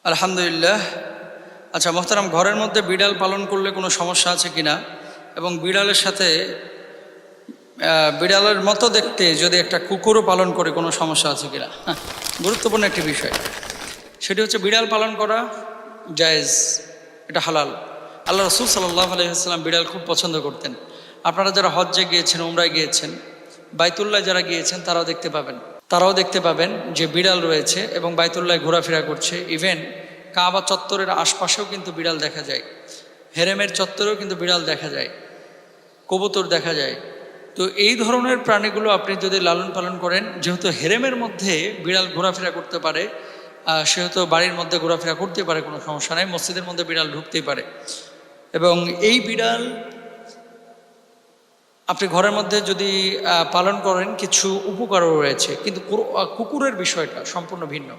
আলহামদুলিল্লাহ। আচ্ছা মোহতারাম, ঘরের মধ্যে বিড়াল পালন করলে কোনো সমস্যা আছে কিনা, এবং বিড়ালের সাথে বিড়ালের মতো দেখতে যদি একটা কুকুরও পালন করে কোনো সমস্যা আছে কিনা? গুরুত্বপূর্ণ একটি বিষয়। সেটি হচ্ছে বিড়াল পালন করা জায়েজ, এটা হালাল। আল্লাহ রসুল সাল্লাল্লাহু আলাইহি ওয়াসাল্লাম বিড়াল খুব পছন্দ করতেন। আপনারা যারা হজ্জে গিয়েছেন, উমরায় গিয়েছেন, বাইতুল্লাহ যারা গিয়েছেন তারাও দেখতে পাবেন যে বিড়াল রয়েছে এবং বাইতুল্লায় ঘোরাফেরা করছে। ইভেন কাবা চত্বরের আশপাশেও কিন্তু বিড়াল দেখা যায়, হেরেমের চত্বরেও কিন্তু বিড়াল দেখা যায়, কবুতর দেখা যায়। তো এই ধরনের প্রাণীগুলো আপনি যদি লালন পালন করেন, যেহেতু হেরেমের মধ্যে বিড়াল ঘোরাফেরা করতে পারে, সেহেতু বাড়ির মধ্যে ঘোরাফেরা করতে পারে, কোনো সমস্যা নেই। মসজিদের মধ্যে বিড়াল ঢুকতেই পারে, এবং এই বিড়াল আপনি ঘরের মধ্যে যদি পালন করেন কিছু উপকারও রয়েছে। কিন্তু কুকুরের বিষয়টা সম্পূর্ণ ভিন্ন।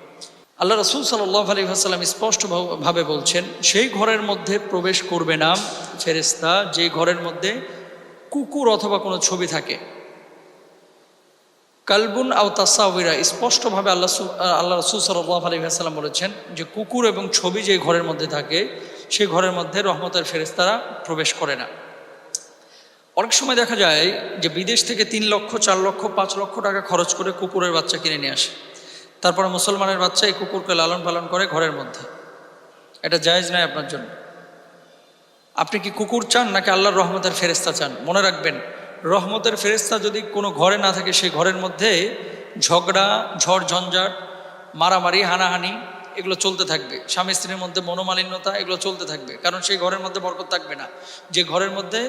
আল্লাহ রসুল সাল্লাল্লাহু আলাইহি ওয়াসাল্লাম স্পষ্টভাবে বলছেন, সেই ঘরের মধ্যে প্রবেশ করবে না ফেরেশতা যে ঘরের মধ্যে কুকুর অথবা কোনো ছবি থাকে। কালবুন আও তাসাউরা, স্পষ্টভাবে আল্লাহ রসুল সাল্লাল্লাহু আলাইহি ওয়াসাল্লাম বলেছেন যে কুকুর এবং ছবি যে ঘরের মধ্যে থাকে, সেই ঘরের মধ্যে রহমতের ফেরেশতারা প্রবেশ করে না। অনেক সময় দেখা যায় যে বিদেশ থেকে 3 লক্ষ, 4 লক্ষ, 5 লক্ষ টাকা খরচ করে কুকুরের বাচ্চা কিনে নিয়ে আসে, তারপরে মুসলমানের বাচ্চা এই কুকুরকে লালন পালন করে ঘরের মধ্যে। এটা জায়েজ নয় আপনার জন্য। আপনি কি কুকুর চান নাকি আল্লাহর রহমতের ফেরেশতা চান? মনে রাখবেন, রহমতের ফেরেশতা যদি কোনো ঘরে না থাকে, সেই ঘরের মধ্যে ঝগড়া, ঝড় ঝঞ্ঝাট, মারামারি, হানাহানি এগুলো চলতে থাকবে। স্বামী স্ত্রীর মধ্যে মনোমালিন্যতা এগুলো চলতে থাকবে, কারণ সেই ঘরের মধ্যে বরকত থাকবে না। যে ঘরের মধ্যে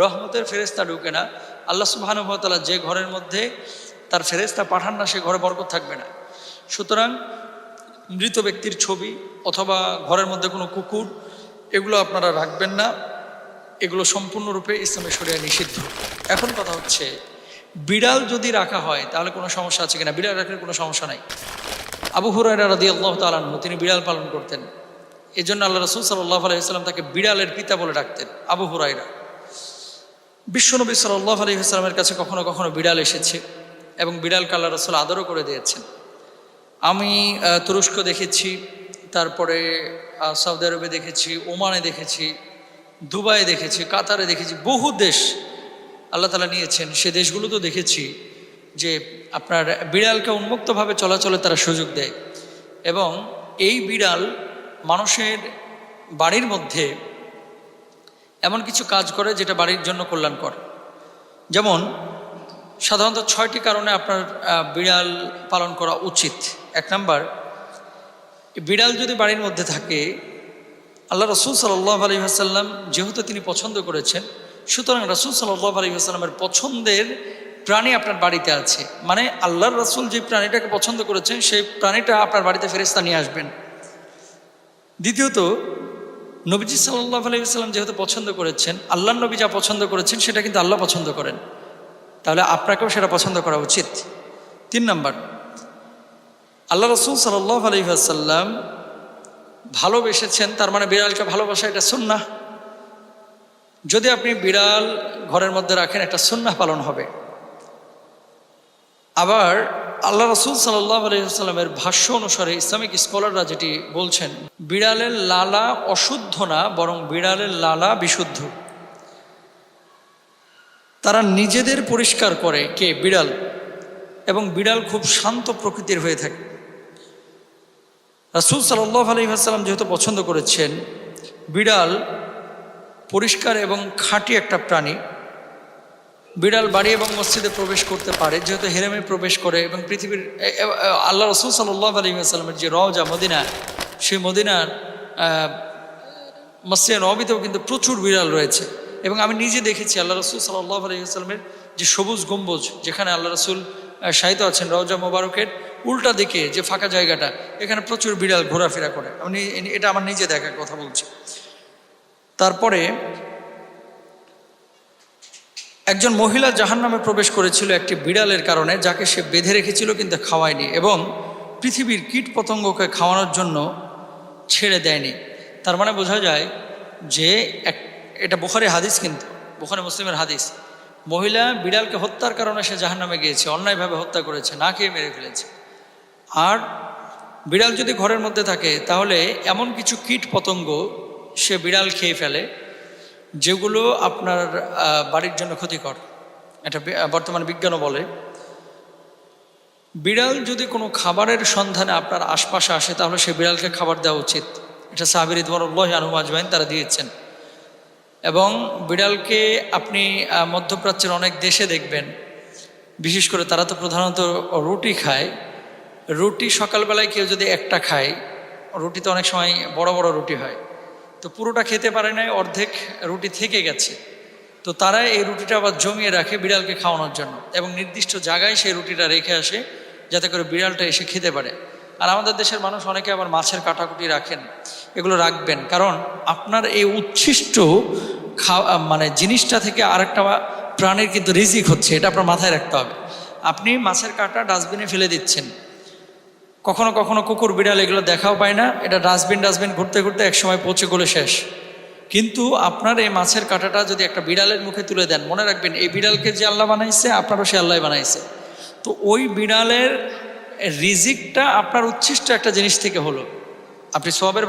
রহমতের ফেরেশতা ঢুকে না, আল্লাহ সুবহানাহু ওয়া তাআলা যে ঘরের মধ্যে তার ফেরেশতা পাঠান না, সে ঘরে বরকত থাকবে না। সুতরাং মৃত ব্যক্তির ছবি অথবা ঘরের মধ্যে কোনো কুকুর, এগুলো আপনারা রাখবেন না। এগুলো সম্পূর্ণরূপে ইসলামের শরিয়ায় নিষিদ্ধ। এখন কথা হচ্ছে, বিড়াল যদি রাখা হয় তাহলে কোনো সমস্যা আছে কিনা? বিড়াল রাখলে কোনো সমস্যা নাই। আবু হুরায়রা রাদিয়াল্লাহু তাআলা আনহু, তিনি বিড়াল পালন করতেন। এই জন্য আল্লাহ রাসূল সাল্লাল্লাহু আলাইহি ওয়াসাল্লাম তাকে বিড়ালের পিতা বলে ডাকতেন, আবু হুরায়রা। বিশ্বনবী সাল্লাল্লাহু আলাইহি ওয়াসাল্লামের কাছে কখনো কখনো বিড়াল এসেছে এবং বিড়ালকে আল্লাহ রাসূল আদরও করে দিয়েছেন। আমি তুরস্ক দেখেছি, তারপরে সৌদি আরবে দেখেছি, ওমানে দেখেছি, দুবাই দেখেছি, কাতারে দেখেছি, বহু দেশ আল্লাহ তাআলা নিয়েছেন। সে দেশগুলোতেও দেখেছি যে আপনার বিড়ালকে উন্মুক্তভাবে চলাচলে তারা সুযোগ দেয়, এবং এই বিড়াল মানুষের বাড়ির মধ্যে এমন কিছু কাজ করে যেটা বাড়ির জন্য কল্যাণকর। যেমন সাধারণত 6টি কারণে আপনার বিড়াল পালন করা উচিত। 1 নাম্বার, বিড়াল যদি বাড়ির মধ্যে থাকে, আল্লাহ রসুল সাল্লাল্লাহু আলাইহি ওয়াসাল্লাম যেহেতু তিনি পছন্দ করেছেন, সুতরাং রসুল সাল্লাল্লাহু আলাইহি ওয়াসাল্লামের পছন্দের প্রাণী আপনার বাড়িতে আছে। মানে আল্লাহর রসুল যে প্রাণীটাকে পছন্দ করেছেন, সেই প্রাণীটা আপনার বাড়িতে ফেরেশতা নিয়ে আসবেন। দ্বিতীয়ত, নবীজি সাল্লাল্লাহু আলাইহি ওয়াসাল্লাম যেহেতু পছন্দ করেছেন, আল্লাহর নবী যা পছন্দ করেছেন সেটা কিন্তু আল্লাহ পছন্দ করেন, তাহলে আপনাকেও সেটা পছন্দ করা উচিত। 3 নাম্বার, আল্লাহ রসুল সাল্লাল্লাহু আলাইহি ওয়াসাল্লাম ভালোবেসেছেন, তার মানে বিড়ালকে ভালোবাসা, এটা সুন্নাহ। যদি আপনি বিড়াল ঘরের মধ্যে রাখেন, একটা সুন্নাহ পালন হবে। আবার আল্লাহ রসুল সাল্লাল্লাহু আলাইহি ওয়াসাল্লামের ভাষ্য অনুসারে ইসলামিক স্কলাররা যেটি বলছেন, বিড়ালের লালা অশুদ্ধ না, বরং বিড়ালের লালা বিশুদ্ধ। তারা নিজেদের পরিষ্কার করে, কে? বিড়াল। এবং বিড়াল খুব শান্ত প্রকৃতির হয়ে থাকে। রাসূল সাল্লাল্লাহু আলাইহি ওয়াসাল্লাম যেহেতু পছন্দ করেছেন, বিড়াল পরিষ্কার এবং খাঁটি একটা প্রাণী। বিড়াল বাড়ি এবং মসজিদে প্রবেশ করতে পারে, যেহেতু হেরেমে প্রবেশ করে, এবং পৃথিবীর আল্লাহ রসুল সাল্লাল্লাহু আলাইহি ওয়াসাল্লামের যে রওজা মদিনা, সেই মদিনার মসজিদে নববীতেও কিন্তু প্রচুর বিড়াল রয়েছে। এবং আমি নিজে দেখেছি আল্লাহ রসুল সাল্লাল্লাহু আলাইহি ওয়াসাল্লামের যে সবুজ গম্বুজ, যেখানে আল্লাহ রসুল শায়িত আছেন, রওজা মোবারকের উল্টা দিকে যে ফাঁকা জায়গাটা, এখানে প্রচুর বিড়াল ঘোরাফেরা করে। আমি এটা আমার নিজে দেখার কথা বলছি। তারপরে একজন মহিলা জাহান্নামে প্রবেশ করেছিল একটি বিড়ালের কারণে, যাকে সে বেঁধে রেখেছিল কিন্তু খাওয়ায়নি, এবং পৃথিবীর কীট পতঙ্গকে খাওয়ানোর জন্য ছেড়ে দেয়নি। তার মানে বোঝা যায় যে এটা বুখারী হাদিস, কিন্তু বুখারী মুসলিমের হাদিস। মহিলা বিড়ালকে হত্যার কারণে সে জাহান্নামে গিয়েছে, অন্যায়ভাবে হত্যা করেছে, না খেয়ে মেরে ফেলেছে। আর বিড়াল যদি ঘরের মধ্যে থাকে তাহলে এমন কিছু কীট পতঙ্গ সে বিড়াল খেয়ে ফেলে যেগুলো আপনার বাড়ির জন্য ক্ষতিকর। এটা বর্তমান বিজ্ঞানও বলে। বিড়াল যদি কোনো খাবারের সন্ধানে আপনার আশপাশে আসে তাহলে সে বিড়ালকে খাবার দেওয়া উচিত। এটা সাহাবী রিদওয়ানুল্লাহি আনহুম আজমাইন তারা দিয়েছেন। এবং বিড়ালকে আপনি মধ্যপ্রাচ্যের অনেক দেশে দেখবেন, বিশেষ করে তারা তো প্রধানত রুটি খায়। রুটি সকালবেলায় কেউ যদি একটা খায়, রুটি তো অনেক সময় বড় বড় রুটি হয়, তো পুরোটা খেতে পারে নাই, অর্ধেক রুটি থেকে গেছে, তো তারা এই রুটিটা আবার জমিয়ে রাখে বিড়ালকে খাওয়ানোর জন্য এবং নির্দিষ্ট জায়গায় সেই রুটিটা রেখে আসে যাতে করে বিড়ালটা এসে খেতে পারে। আর আমাদের দেশের মানুষ অনেকে আবার মাছের কাটাকুটি রাখেন, এগুলো রাখবেন, কারণ আপনার এই উচ্ছিষ্ট মানে জিনিসটা থেকে আরেকটা প্রাণীর কিন্তু রিজিক হচ্ছে, এটা আপনার মাথায় রাখতে হবে। আপনি মাছের কাঁটা ডাস্টবিনে ফেলে দিচ্ছেন, কখনো কখনো কুকুর বিড়াল এগুলো দেখাও পায় না, এটা ডাস্টবিন ঘুরতে ঘুরতে একসময় পচে গলে শেষ। কিন্তু আপনার এই মাছের কাঁটাটা যদি একটা বিড়ালের মুখে তুলে দেন, মনে রাখবেন এই বিড়ালকে যে আল্লাহ বানাইছে আপনারও সে আল্লাহ বানাইছে, তো ওই বিড়ালের রিজিকটা আপনার উচ্ছিষ্ট একটা জিনিস থেকে হলো, আপনি সওয়াবের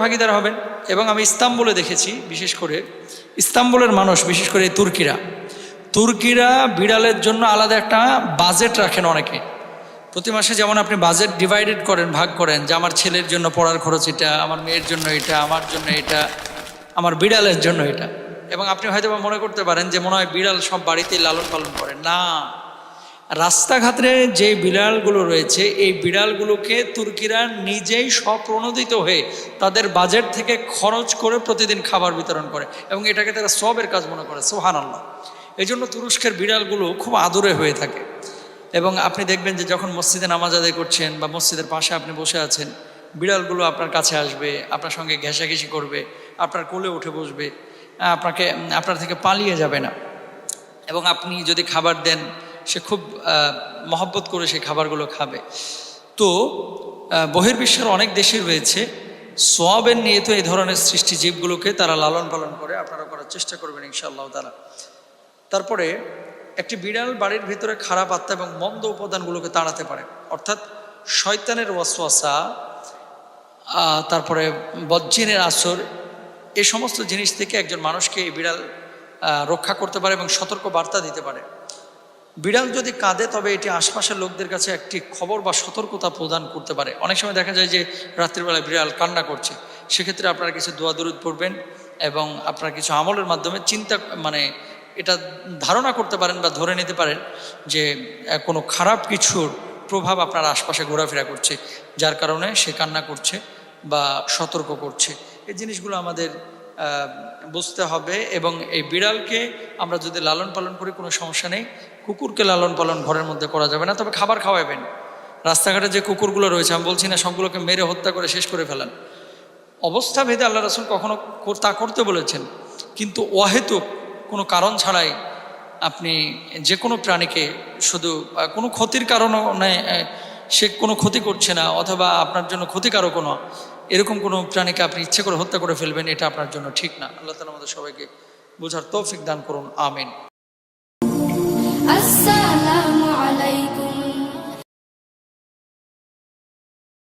ভাগীদার হবেন, এবং আমি ইস্তাম্বুলে দেখেছি, বিশেষ করে ইস্তাম্বুলের মানুষ, বিশেষ করে তুর্কিরা বিড়ালের জন্য আলাদা একটা বাজেট রাখেন অনেকে। প্রতি মাসে যেমন আপনি বাজেট ডিভাইডেড করেন, ভাগ করেন, যে আমার ছেলের জন্য পড়ার খরচ এটা, আমার মেয়ের জন্য এটা, আমার জন্য এটা, আমার বিড়ালের জন্য এটা। এবং আপনি হয়তো মনে করতে পারেন যে মনে হয় বিড়াল সব বাড়িতেই লালন পালন করে, না, রাস্তাঘাটে যে বিড়ালগুলো রয়েছে এই বিড়ালগুলোকে তুর্কিরা নিজেই স্বপ্রণোদিত হয়ে তাদের বাজেট থেকে খরচ করে প্রতিদিন খাবার বিতরণ করে এবং এটাকে তারা সবের কাজ মনে করে। সুবহানাল্লাহ। এই জন্য তুরস্কের বিড়ালগুলো খুব আদরে হয়ে থাকে। এবং আপনি দেখবেন যে যখন মসজিদে নামাজ আদায় করছেন বা মসজিদের পাশে আপনি বসে আছেন, বিড়ালগুলো আপনার কাছে আসবে, আপনার সঙ্গে ঘেঁষাঘেঁষি করবে, আপনার কোলে উঠে বসবে, আপনার থেকে পালিয়ে যাবে না। এবং আপনি যদি খাবার দেন সে খুব মহব্বত করে সেই খাবারগুলো খাবে। তো বহির্বিশ্বের অনেক দেশই রয়েছে সওয়াবের নিয়ত এই ধরনের সৃষ্টি জীবগুলোকে তারা লালন পালন করে, আপনারা করার চেষ্টা করবেন ইনশাআল্লাহ তাআলা। তারপরে একটি বিড়াল বাড়ির ভিতরে খারাপ আত্মা এবং মন্দ উপাদানগুলোকে তাড়াতে পারে, অর্থাৎ শয়তানের ওয়াসওয়াসা, তারপরে বজ্জিনের আসর, এই সমস্ত জিনিস থেকে একজন মানুষকে এই বিড়াল রক্ষা করতে পারে এবং সতর্ক বার্তা দিতে পারে। বিড়াল যদি কাঁদে তবে এটি আশপাশের লোকদের কাছে একটি খবর বা সতর্কতা প্রদান করতে পারে। অনেক সময় দেখা যায় যে রাত্রিবেলায় বিড়াল কান্না করছে, সেক্ষেত্রে আপনারা কিছু দোয়া দরুদ পড়বেন এবং আপনারা কিছু আমলের মাধ্যমে এটা ধারণা করতে পারেন বা ধরে নিতে পারেন যে কোনো খারাপ কিছুর প্রভাব আপনার আশপাশে ঘোরাফেরা করছে, যার কারণে সে কান্না করছে বা সতর্ক করছে। এই জিনিসগুলো আমাদের বুঝতে হবে। এবং এই বিড়ালকে আমরা যদি লালন পালন করি কোনো সমস্যা নেই, কুকুরকে লালন পালন ঘরের মধ্যে করা যাবে না, তবে খাবার খাওয়াবেন। রাস্তাঘাটে যে কুকুরগুলো রয়েছে, আমি বলছি না সবগুলোকে মেরে হত্যা করে শেষ করে ফেলেন, অবস্থা ভেদে আল্লাহ রাসূল কখনো তা করতে বলেছেন, কিন্তু অহেতুক কোনো কারণ ছাড়াই আপনি যে কোনো প্রাণীকে শুধু কোনো ক্ষতির কারণও নেই, সে কোনো ক্ষতি করছে না অথবা আপনার জন্য ক্ষতিকারক না, এরকম কোনো প্রাণীকে আপনি ইচ্ছে করে হত্যা করে ফেলবেন, এটা আপনার জন্য ঠিক না। আল্লাহ তাআলা আমাদের সবাইকে বোঝার তৌফিক দান করুন, আমিন। আসসালামু